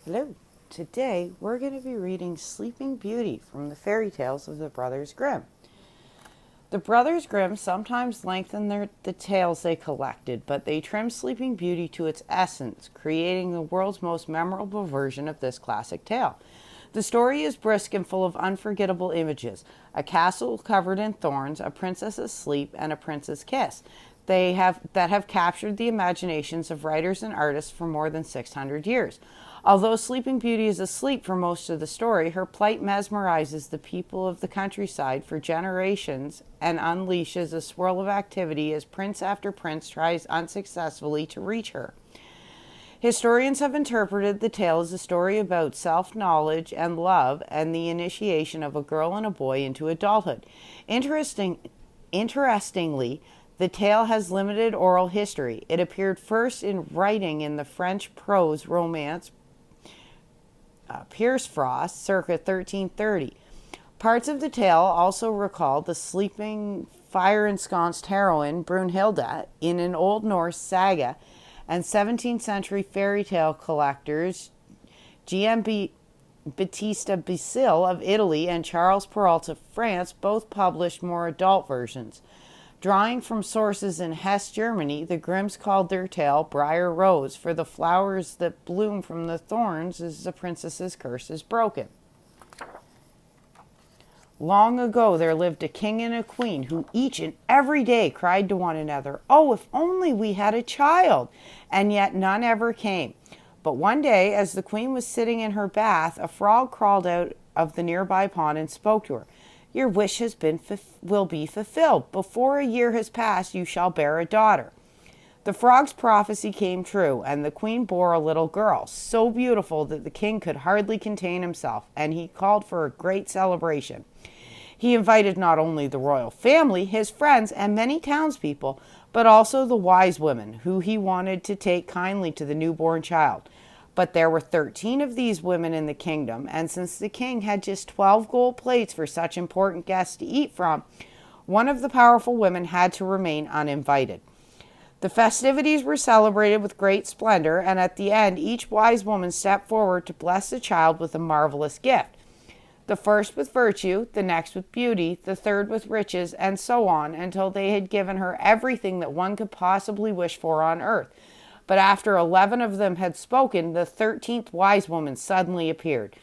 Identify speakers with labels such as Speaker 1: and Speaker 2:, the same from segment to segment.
Speaker 1: Hello. Today we're going to be reading Sleeping Beauty from the fairy tales of the Brothers Grimm. The Brothers Grimm sometimes lengthened the tales they collected, but they trimmed Sleeping Beauty to its essence, creating the world's most memorable version of this classic tale. The story is brisk and full of unforgettable images: a castle covered in thorns, a princess asleep, and a prince's kiss. That have captured the imaginations of writers and artists for more than 600 years. Although Sleeping Beauty is asleep for most of the story, her plight mesmerizes the people of the countryside for generations and unleashes a swirl of activity as prince after prince tries unsuccessfully to reach her. Historians have interpreted the tale as a story about self-knowledge and love and the initiation of a girl and a boy into adulthood. Interestingly, the tale has limited oral history. It appeared first in writing in the French prose romance Pierce Frost, circa 1330. Parts of the tale also recall the sleeping, fire-ensconced heroine Brunhilde in an Old Norse saga, and 17th century fairy tale collectors G.M. Battista Basile of Italy and Charles Perrault of France both published more adult versions. Drawing from sources in Hesse, Germany, the Grimms called their tale Briar Rose, for the flowers that bloom from the thorns as the princess's curse is broken. Long ago there lived a king and a queen who each and every day cried to one another, "Oh, if only we had a child!" And yet none ever came. But one day, as the queen was sitting in her bath, a frog crawled out of the nearby pond and spoke to her. "Your wish will be fulfilled. Before a year has passed, you shall bear a daughter." The frog's prophecy came true, and the queen bore a little girl, so beautiful that the king could hardly contain himself, and he called for a great celebration. He invited not only the royal family, his friends, and many townspeople, but also the wise women, who he wanted to take kindly to the newborn child. But there were 13 of these women in the kingdom, and since the king had just 12 gold plates for such important guests to eat from, one of the powerful women had to remain uninvited. The festivities were celebrated with great splendor, and at the end, each wise woman stepped forward to bless the child with a marvelous gift. The first with virtue, the next with beauty, the third with riches, and so on, until they had given her everything that one could possibly wish for on earth. But after 11 of them had spoken, the 13th wise woman suddenly appeared.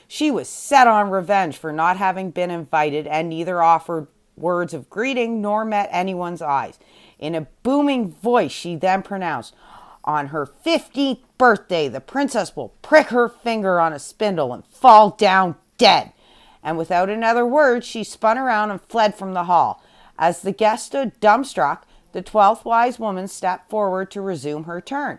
Speaker 1: She was set on revenge for not having been invited, and neither offered words of greeting nor met anyone's eyes. In a booming voice, she then pronounced, "On her 15th birthday, the princess will prick her finger on a spindle and fall down dead." And without another word, she spun around and fled from the hall. As the guests stood dumbstruck, the 12th wise woman stepped forward to resume her turn.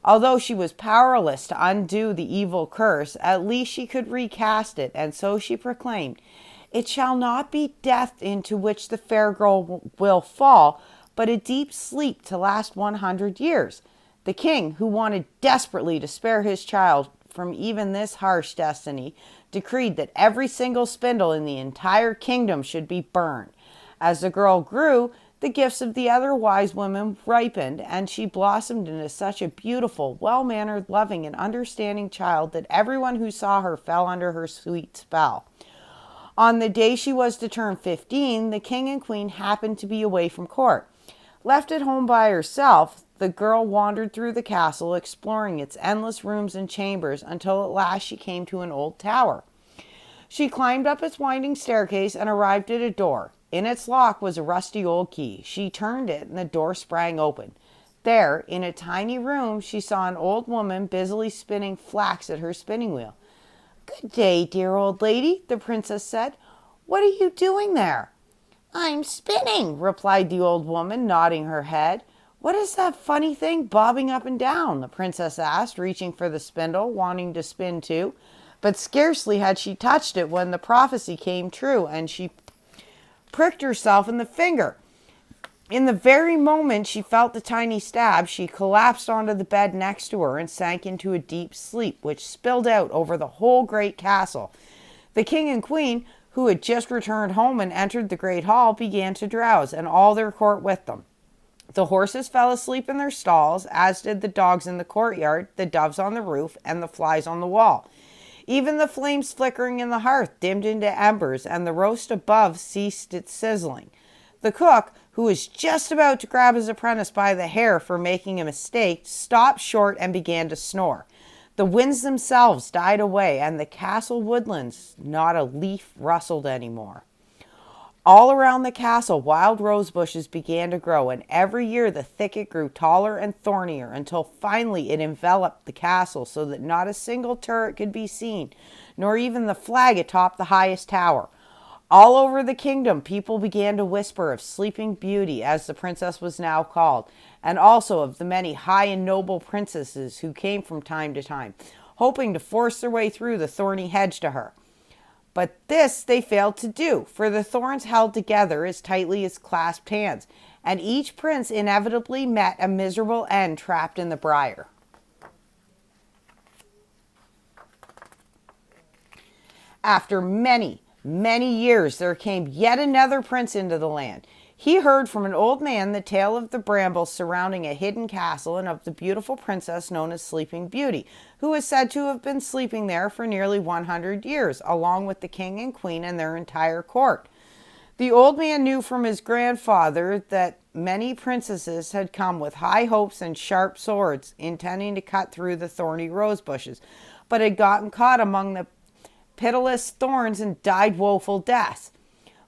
Speaker 1: Although she was powerless to undo the evil curse, at least she could recast it, and so she proclaimed, "It shall not be death into which the fair girl will fall, but a deep sleep to last 100 years. The king, who wanted desperately to spare his child from even this harsh destiny, decreed that every single spindle in the entire kingdom should be burned. As the girl grew, the gifts of the other wise women ripened, and she blossomed into such a beautiful, well-mannered, loving, and understanding child that everyone who saw her fell under her sweet spell. On the day she was to turn 15, the king and queen happened to be away from court. Left at home by herself, the girl wandered through the castle, exploring its endless rooms and chambers, until at last she came to an old tower. She climbed up its winding staircase and arrived at a door. In its lock was a rusty old key. She turned it, and the door sprang open. There, in a tiny room, she saw an old woman busily spinning flax at her spinning wheel. "Good day, dear old lady," the princess said. "What are you doing there?" "I'm spinning," replied the old woman, nodding her head. "What is that funny thing bobbing up and down?" the princess asked, reaching for the spindle, wanting to spin too. But scarcely had she touched it when the prophecy came true, and she pricked herself in the finger. In the very moment she felt the tiny stab, she collapsed onto the bed next to her and sank into a deep sleep, which spilled out over the whole great castle. The king and queen, who had just returned home and entered the great hall, began to drowse, and all their court with them. The horses fell asleep in their stalls, as did the dogs in the courtyard, the doves on the roof, and the flies on the wall. Even the flames flickering in the hearth dimmed into embers, and the roast above ceased its sizzling. The cook, who was just about to grab his apprentice by the hair for making a mistake, stopped short and began to snore. The winds themselves died away, and the castle woodlands, not a leaf rustled anymore. All around the castle, wild rose bushes began to grow, and every year the thicket grew taller and thornier until finally it enveloped the castle so that not a single turret could be seen, nor even the flag atop the highest tower. All over the kingdom, people began to whisper of Sleeping Beauty, as the princess was now called, and also of the many high and noble princesses who came from time to time, hoping to force their way through the thorny hedge to her. But this they failed to do, for the thorns held together as tightly as clasped hands, and each prince inevitably met a miserable end trapped in the briar. After many years, there came yet another prince into the land. He heard from an old man the tale of the brambles surrounding a hidden castle and of the beautiful princess known as Sleeping Beauty, who is said to have been sleeping there for nearly 100 years, along with the king and queen and their entire court. The old man knew from his grandfather that many princesses had come with high hopes and sharp swords, intending to cut through the thorny rose bushes, but had gotten caught among the pitiless thorns and died woeful deaths.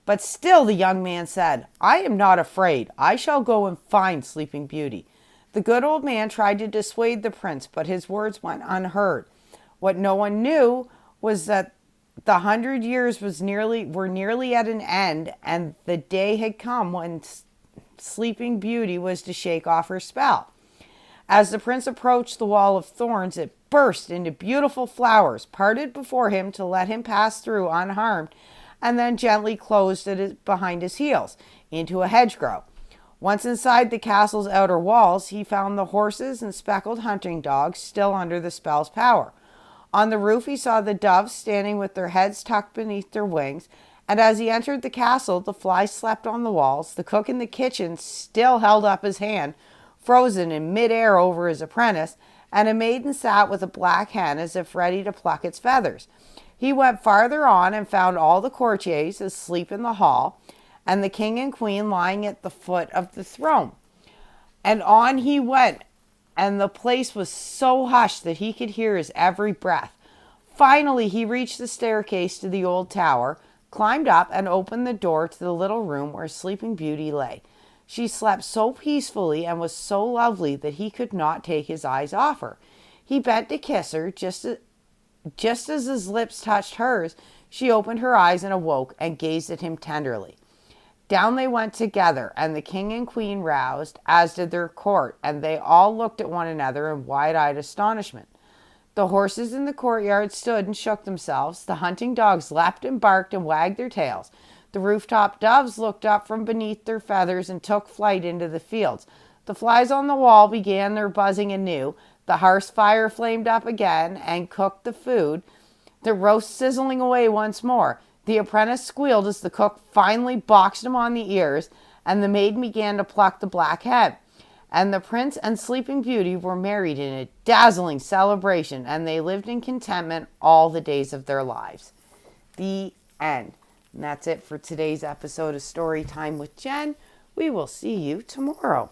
Speaker 1: But still the young man said, "I am not afraid. I shall go and find Sleeping Beauty." The good old man tried to dissuade the prince, but his words went unheard. What no one knew was that the 100 years were nearly at an end, and the day had come when Sleeping Beauty was to shake off her spell. As the prince approached the wall of thorns, it burst into beautiful flowers, parted before him to let him pass through unharmed, and then gently closed it behind his heels into a hedgerow. Once inside the castle's outer walls, he found the horses and speckled hunting dogs still under the spell's power. On the roof, he saw the doves standing with their heads tucked beneath their wings, and as he entered the castle, the flies slept on the walls. The cook in the kitchen still held up his hand, frozen in mid-air over his apprentice, and a maiden sat with a black hen as if ready to pluck its feathers. He went farther on and found all the courtiers asleep in the hall, and the king and queen lying at the foot of the throne. And on he went, and the place was so hushed that he could hear his every breath. Finally, he reached the staircase to the old tower, climbed up, and opened the door to the little room where Sleeping Beauty lay. She slept so peacefully and was so lovely that he could not take his eyes off her. He bent to kiss her. Just as his lips touched hers, she opened her eyes and awoke and gazed at him tenderly. Down they went together, and the king and queen roused, as did their court, and they all looked at one another in wide-eyed astonishment. The horses in the courtyard stood and shook themselves. The hunting dogs leapt and barked and wagged their tails. The rooftop doves looked up from beneath their feathers and took flight into the fields. The flies on the wall began their buzzing anew. The hearth fire flamed up again and cooked the food, the roast sizzling away once more. The apprentice squealed as the cook finally boxed him on the ears, and the maiden began to pluck the black hen. And the prince and Sleeping Beauty were married in a dazzling celebration, and they lived in contentment all the days of their lives. The end. And that's it for today's episode of Story Time with Jen. We will see you tomorrow.